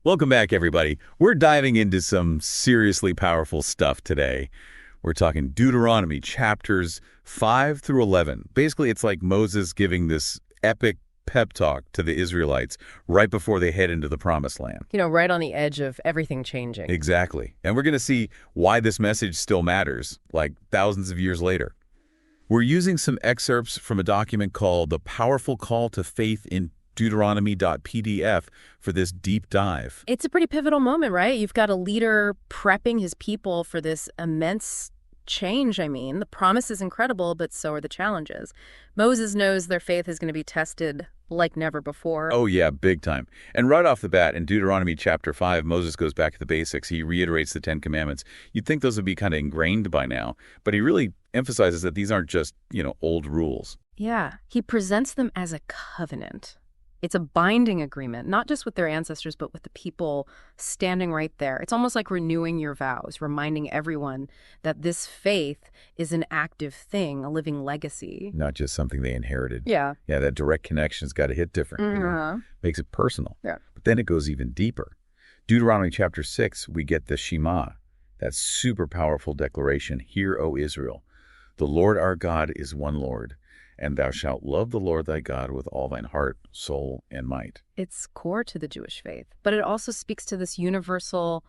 Welcome back, everybody. We're diving into some seriously powerful stuff today. We're talking Deuteronomy chapters 5 through 11. Basically, it's like Moses giving this epic pep talk to the Israelites right before they head into the Promised Land. Right on the edge of everything changing. Exactly. And we're going to see why this message still matters, like thousands of years later. We're using some excerpts from a document called The Powerful Call to Faith in Deuteronomy.pdf for this deep dive. It's a pretty pivotal moment, right? You've got a leader prepping his people for this immense change. The promise is incredible, but so are the challenges. Moses knows their faith is going to be tested like never before. Oh, yeah, big time. And right off the bat, in Deuteronomy chapter 5, Moses goes back to the basics. He reiterates the Ten Commandments. You'd think those would be kind of ingrained by now, but he really emphasizes that these aren't just, old rules. Yeah, he presents them as a covenant. It's a binding agreement, not just with their ancestors, but with the people standing right there. It's almost like renewing your vows, reminding everyone that this faith is an active thing, a living legacy. Not just something they inherited. Yeah. Yeah, that direct connection's got to hit different. Makes it personal. Yeah. But then it goes even deeper. Deuteronomy chapter 6, we get the Shema, that super powerful declaration, Hear, O Israel, the Lord our God is one Lord. And thou shalt love the Lord thy God with all thine heart, soul, and might. It's core to the Jewish faith, but it also speaks to this universal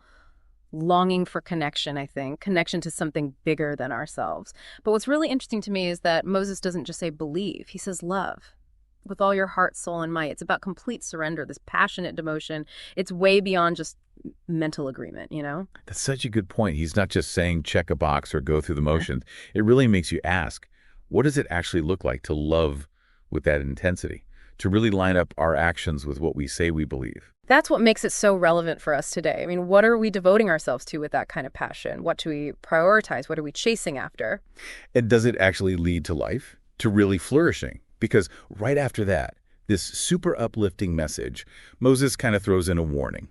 longing for connection, I think, connection to something bigger than ourselves. But what's really interesting to me is that Moses doesn't just say believe, he says love with all your heart, soul, and might. It's about complete surrender, this passionate devotion. It's way beyond just mental agreement, That's such a good point. He's not just saying check a box or go through the motions. It really makes you ask, what does it actually look like to love with that intensity, to really line up our actions with what we say we believe? That's what makes it so relevant for us today. What are we devoting ourselves to with that kind of passion? What do we prioritize? What are we chasing after? And does it actually lead to life, to really flourishing? Because right after that, this super uplifting message, Moses kind of throws in a warning.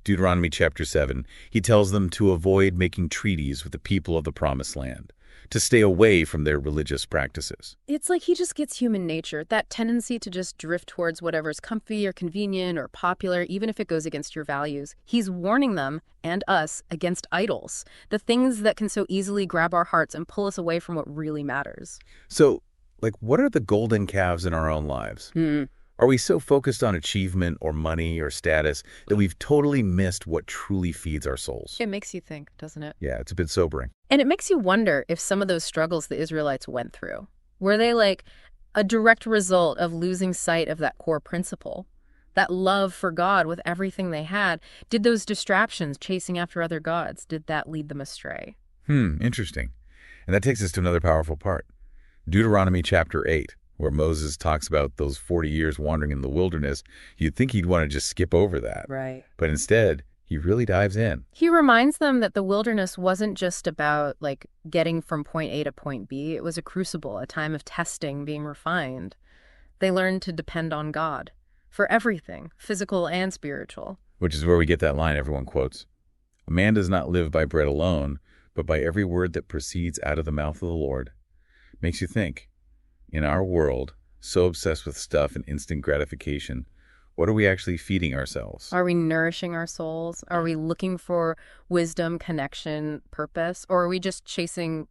Deuteronomy chapter 7, he tells them to avoid making treaties with the people of the Promised Land, to stay away from their religious practices. It's like he just gets human nature, that tendency to just drift towards whatever's comfy or convenient or popular, even if it goes against your values. He's warning them, and us, against idols, the things that can so easily grab our hearts and pull us away from what really matters. So, what are the golden calves in our own lives? Are we so focused on achievement or money or status that we've totally missed what truly feeds our souls? It makes you think, doesn't it? Yeah, it's a bit sobering. And it makes you wonder if some of those struggles the Israelites went through, were they like a direct result of losing sight of that core principle, that love for God with everything they had? Did those distractions, chasing after other gods, did that lead them astray? Interesting. And that takes us to another powerful part. Deuteronomy chapter 8. Where Moses talks about those 40 years wandering in the wilderness. You'd think he'd want to just skip over that. Right. But instead, he really dives in. He reminds them that the wilderness wasn't just about getting from point A to point B. It was a crucible, a time of testing, being refined. They learned to depend on God for everything, physical and spiritual. Which is where we get that line everyone quotes. A man does not live by bread alone, but by every word that proceeds out of the mouth of the Lord. Makes you think. In our world, so obsessed with stuff and instant gratification, what are we actually feeding ourselves? Are we nourishing our souls? Are we looking for wisdom, connection, purpose? Or are we just chasing,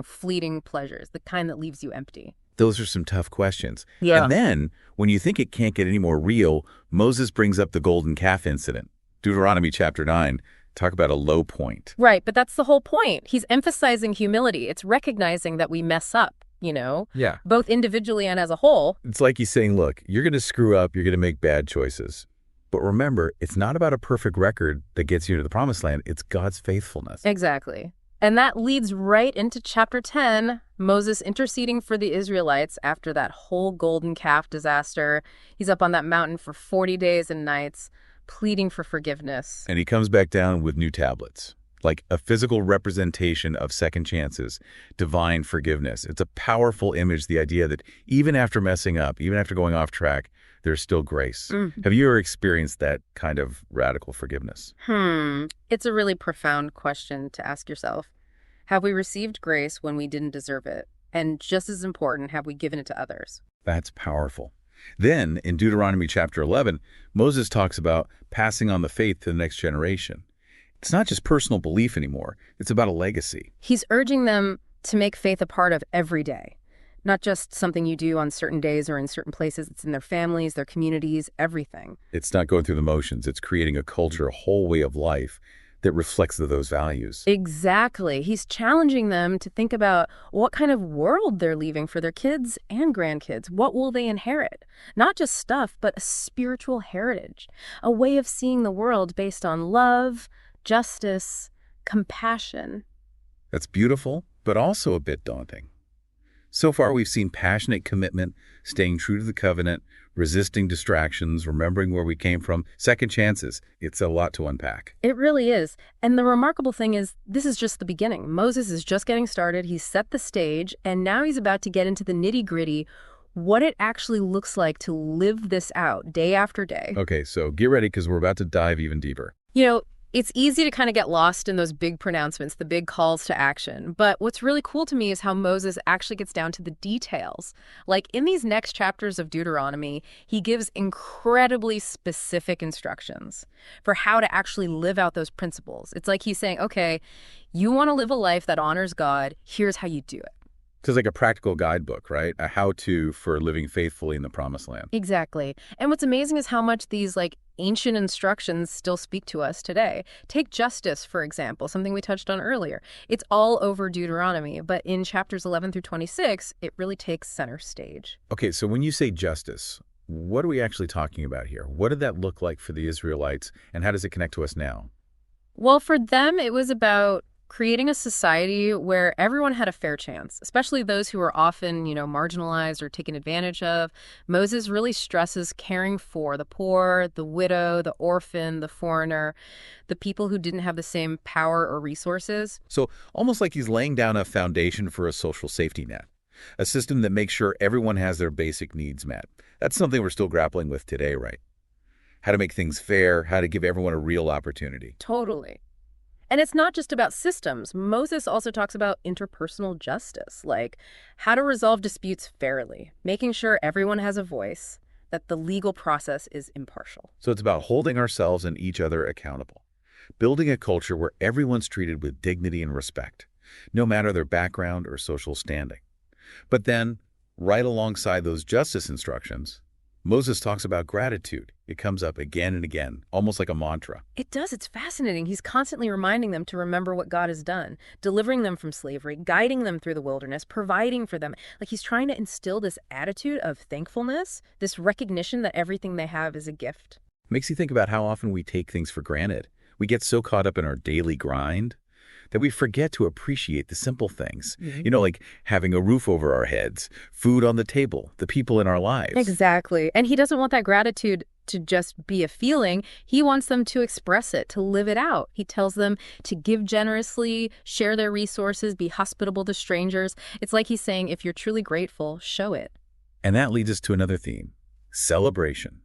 fleeting pleasures, the kind that leaves you empty? Those are some tough questions. Yeah. And then, when you think it can't get any more real, Moses brings up the golden calf incident. Deuteronomy chapter 9. Talk about a low point. Right, but that's the whole point. He's emphasizing humility. It's recognizing that we mess up. Yeah. Both individually and as a whole. It's like he's saying, look, you're going to screw up, you're going to make bad choices. But remember, it's not about a perfect record that gets you into the Promised Land. It's God's faithfulness. Exactly. And that leads right into chapter 10, Moses interceding for the Israelites after that whole golden calf disaster. He's up on that mountain for 40 days and nights, pleading for forgiveness. And he comes back down with new tablets. Like a physical representation of second chances, divine forgiveness. It's a powerful image, the idea that even after messing up, even after going off track, there's still grace. Have you ever experienced that kind of radical forgiveness? It's a really profound question to ask yourself. Have we received grace when we didn't deserve it? And just as important, have we given it to others? That's powerful. Then, in Deuteronomy chapter 11, Moses talks about passing on the faith to the next generation. It's not just personal belief anymore. It's about a legacy. He's urging them to make faith a part of every day, not just something you do on certain days or in certain places. It's in their families, their communities, everything. It's not going through the motions. It's creating a culture, a whole way of life that reflects those values. Exactly. He's challenging them to think about what kind of world they're leaving for their kids and grandkids. What will they inherit? Not just stuff, but a spiritual heritage, a way of seeing the world based on love, justice, compassion. That's beautiful, but also a bit daunting. So far, we've seen passionate commitment, staying true to the covenant, resisting distractions, remembering where we came from, second chances. It's a lot to unpack. It really is. And the remarkable thing is, this is just the beginning. Moses is just getting started. He's set the stage, and now he's about to get into the nitty-gritty, what it actually looks like to live this out day after day. Okay, so get ready because we're about to dive even deeper. It's easy to kind of get lost in those big pronouncements, the big calls to action. But what's really cool to me is how Moses actually gets down to the details. Like in these next chapters of Deuteronomy, he gives incredibly specific instructions for how to actually live out those principles. It's like he's saying, okay, you want to live a life that honors God, here's how you do it. So it's like a practical guidebook, right? A how-to for living faithfully in the Promised Land. Exactly. And what's amazing is how much these ancient instructions still speak to us today. Take justice, for example, something we touched on earlier. It's all over Deuteronomy, but in chapters 11 through 26, it really takes center stage. Okay, so when you say justice, what are we actually talking about here? What did that look like for the Israelites, and how does it connect to us now? Well, for them, it was about creating a society where everyone had a fair chance, especially those who were often, marginalized or taken advantage of. Moses really stresses caring for the poor, the widow, the orphan, the foreigner, the people who didn't have the same power or resources. So almost like he's laying down a foundation for a social safety net, a system that makes sure everyone has their basic needs met. That's something we're still grappling with today, right? How to make things fair, how to give everyone a real opportunity. Totally. And it's not just about systems. Moses also talks about interpersonal justice, like how to resolve disputes fairly, making sure everyone has a voice, that the legal process is impartial. So it's about holding ourselves and each other accountable, building a culture where everyone's treated with dignity and respect, no matter their background or social standing. But then, right alongside those justice instructions, Moses talks about gratitude. It comes up again and again, almost like a mantra. It does. It's fascinating. He's constantly reminding them to remember what God has done, delivering them from slavery, guiding them through the wilderness, providing for them. Like he's trying to instill this attitude of thankfulness, this recognition that everything they have is a gift. Makes you think about how often we take things for granted. We get so caught up in our daily grind that we forget to appreciate the simple things. Mm-hmm. Like having a roof over our heads, food on the table, the people in our lives. Exactly. And he doesn't want that gratitude to just be a feeling. He wants them to express it, to live it out. He tells them to give generously, share their resources, be hospitable to strangers. It's like he's saying, if you're truly grateful, show it. And that leads us to another theme, celebration.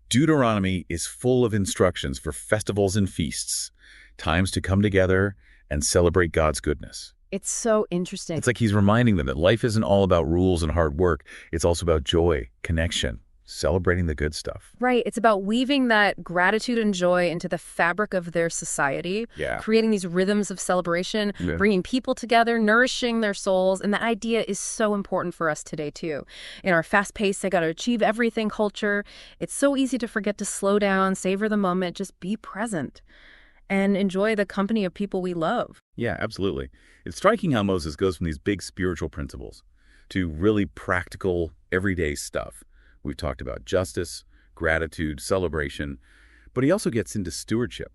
Deuteronomy is full of instructions for festivals and feasts, times to come together and celebrate God's goodness. It's so interesting. It's like he's reminding them that life isn't all about rules and hard work. It's also about joy, connection, celebrating the good stuff. Right. It's about weaving that gratitude and joy into the fabric of their society, creating these rhythms of celebration, bringing people together, nourishing their souls. And that idea is so important for us today, too. In our fast-paced, I got to achieve everything culture, it's so easy to forget to slow down, savor the moment, just be present and enjoy the company of people we love. Yeah, absolutely. It's striking how Moses goes from these big spiritual principles to really practical, everyday stuff. We've talked about justice, gratitude, celebration, but he also gets into stewardship,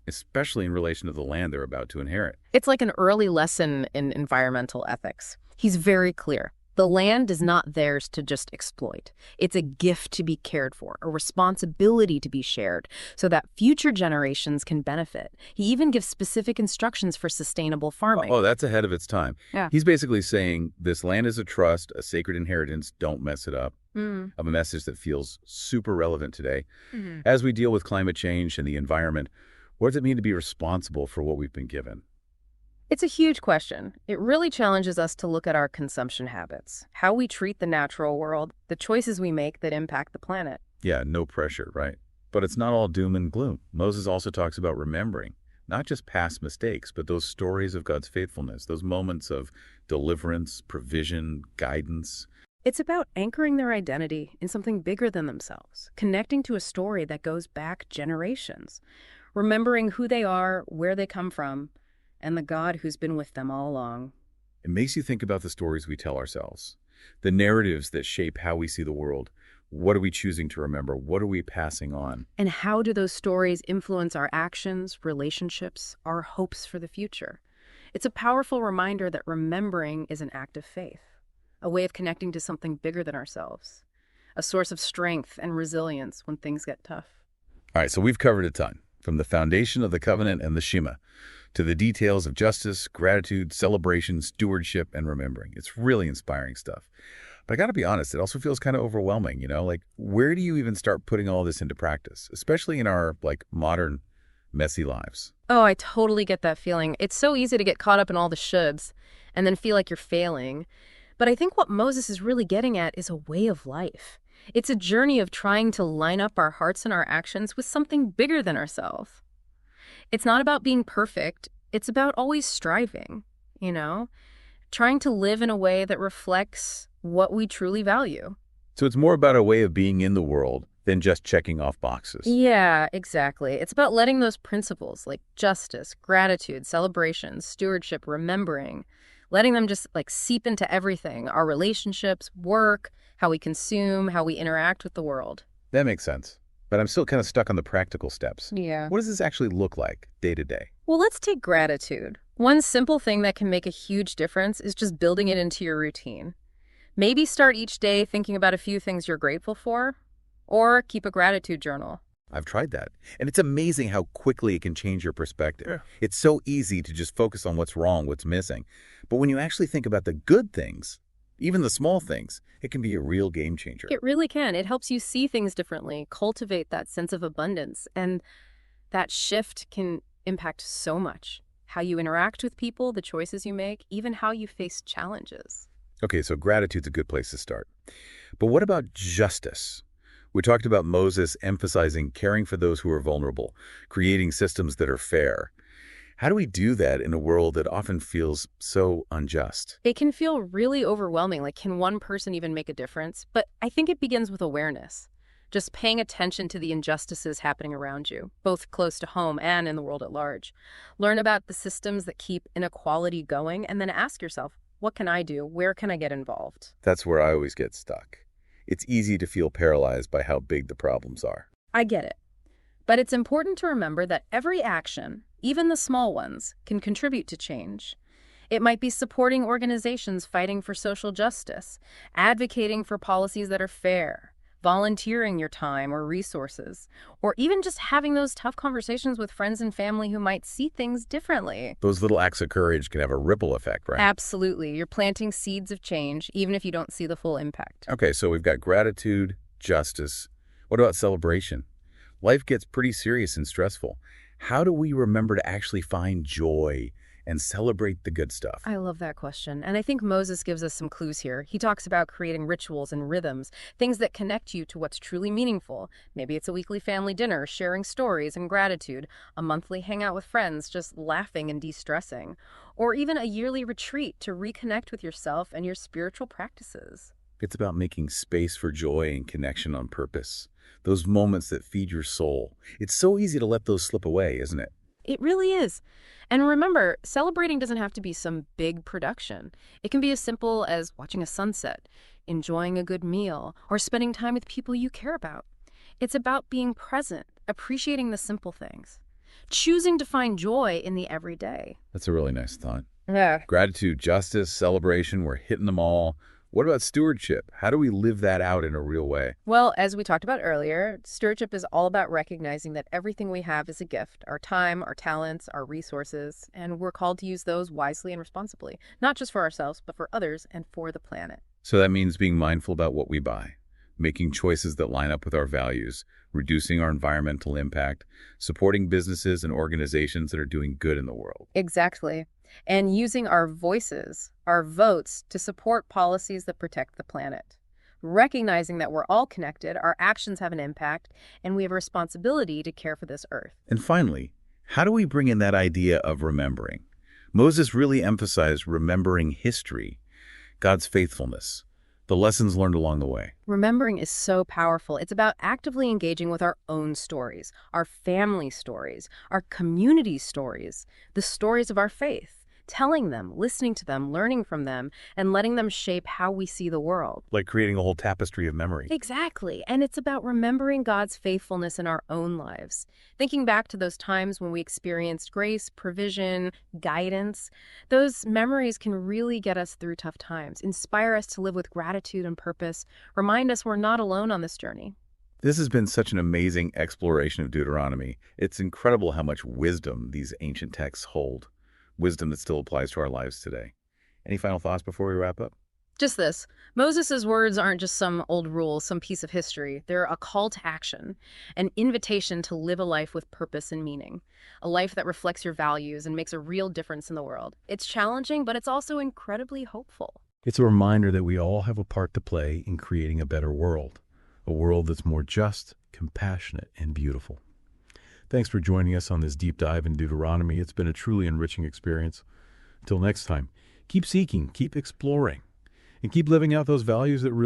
especially in relation to the land they're about to inherit. It's like an early lesson in environmental ethics. He's very clear. The land is not theirs to just exploit. It's a gift to be cared for, a responsibility to be shared, so that future generations can benefit. He even gives specific instructions for sustainable farming. Oh, that's ahead of its time. Yeah. He's basically saying this land is a trust, a sacred inheritance, don't mess it up. Of a message that feels super relevant today. As we deal with climate change and the environment, what does it mean to be responsible for what we've been given? It's a huge question. It really challenges us to look at our consumption habits, how we treat the natural world, the choices we make that impact the planet. Yeah, no pressure, right? But it's not all doom and gloom. Moses also talks about remembering, not just past mistakes, but those stories of God's faithfulness, those moments of deliverance, provision, guidance. It's about anchoring their identity in something bigger than themselves, connecting to a story that goes back generations, remembering who they are, where they come from, and the God who's been with them all along. It makes you think about the stories we tell ourselves, the narratives that shape how we see the world. What are we choosing to remember? What are we passing on? And how do those stories influence our actions, relationships, our hopes for the future? It's a powerful reminder that remembering is an act of faith, a way of connecting to something bigger than ourselves, a source of strength and resilience when things get tough. All right, so we've covered a ton, from the foundation of the covenant and the Shema to the details of justice, gratitude, celebration, stewardship, and remembering. It's really inspiring stuff. But I got to be honest, it also feels kind of overwhelming, Like, where do you even start putting all this into practice, especially in our, modern, messy lives? Oh, I totally get that feeling. It's so easy to get caught up in all the shoulds and then feel like you're failing. But I think what Moses is really getting at is a way of life. It's a journey of trying to line up our hearts and our actions with something bigger than ourselves. It's not about being perfect. It's about always striving, trying to live in a way that reflects what we truly value. So it's more about a way of being in the world than just checking off boxes. Yeah, exactly. It's about letting those principles like justice, gratitude, celebration, stewardship, remembering, letting them just seep into everything, our relationships, work, how we consume, how we interact with the world. That makes sense. But I'm still kind of stuck on the practical steps. Yeah. What does this actually look like day to day? Well, let's take gratitude. One simple thing that can make a huge difference is just building it into your routine. Maybe start each day thinking about a few things you're grateful for, or keep a gratitude journal. I've tried that. And it's amazing how quickly it can change your perspective. Yeah. It's so easy to just focus on what's wrong, what's missing. But when you actually think about the good things, even the small things, it can be a real game changer. It really can. It helps you see things differently, cultivate that sense of abundance, and that shift can impact so much. How you interact with people, the choices you make, even how you face challenges. Okay, so gratitude's a good place to start. But what about justice? We talked about Moses emphasizing caring for those who are vulnerable, creating systems that are fair. How do we do that in a world that often feels so unjust? It can feel really overwhelming, like can one person even make a difference? But I think it begins with awareness. Just paying attention to the injustices happening around you, both close to home and in the world at large. Learn about the systems that keep inequality going, and then ask yourself, what can I do? Where can I get involved? That's where I always get stuck. It's easy to feel paralyzed by how big the problems are. I get it. But it's important to remember that every action, even the small ones, can contribute to change. It might be supporting organizations fighting for social justice, advocating for policies that are fair, volunteering your time or resources, or even just having those tough conversations with friends and family who might see things differently. Those little acts of courage can have a ripple effect, right? Absolutely. You're planting seeds of change, even if you don't see the full impact. Okay, so we've got gratitude, justice. What about celebration? Life gets pretty serious and stressful. How do we remember to actually find joy and celebrate the good stuff? I love that question. And I think Moses gives us some clues here. He talks about creating rituals and rhythms, things that connect you to what's truly meaningful. Maybe it's a weekly family dinner, sharing stories and gratitude, a monthly hangout with friends, just laughing and de-stressing, or even a yearly retreat to reconnect with yourself and your spiritual practices. It's about making space for joy and connection on purpose. Those moments that feed your soul. It's so easy to let those slip away, isn't it? It really is. And remember, celebrating doesn't have to be some big production. It can be as simple as watching a sunset, enjoying a good meal, or spending time with people you care about. It's about being present, appreciating the simple things, choosing to find joy in the everyday. That's a really nice thought. Yeah. Gratitude, justice, celebration, we're hitting them all. What about stewardship? How do we live that out in a real way? Well, as we talked about earlier, stewardship is all about recognizing that everything we have is a gift, our time, our talents, our resources, and we're called to use those wisely and responsibly, not just for ourselves, but for others and for the planet. So that means being mindful about what we buy, making choices that line up with our values, reducing our environmental impact, supporting businesses and organizations that are doing good in the world. Exactly. and using our voices, our votes, to support policies that protect the planet. Recognizing that we're all connected, our actions have an impact, and we have a responsibility to care for this earth. And finally, how do we bring in that idea of remembering? Moses really emphasized remembering history, God's faithfulness, the lessons learned along the way. Remembering is so powerful. It's about actively engaging with our own stories, our family stories, our community stories, the stories of our faith, telling them, listening to them, learning from them, and letting them shape how we see the world. Like creating a whole tapestry of memory. Exactly. And it's about remembering God's faithfulness in our own lives. Thinking back to those times when we experienced grace, provision, guidance, those memories can really get us through tough times, inspire us to live with gratitude and purpose, remind us we're not alone on this journey. This has been such an amazing exploration of Deuteronomy. It's incredible how much wisdom these ancient texts hold. Wisdom that still applies to our lives today. Any final thoughts before we wrap up? Just this. Moses' words aren't just some old rule, some piece of history. They're a call to action, an invitation to live a life with purpose and meaning, a life that reflects your values and makes a real difference in the world. It's challenging, but it's also incredibly hopeful. It's a reminder that we all have a part to play in creating a better world, a world that's more just, compassionate, and beautiful. Thanks for joining us on this deep dive in Deuteronomy. It's been a truly enriching experience. Until next time, keep seeking, keep exploring, and keep living out those values that really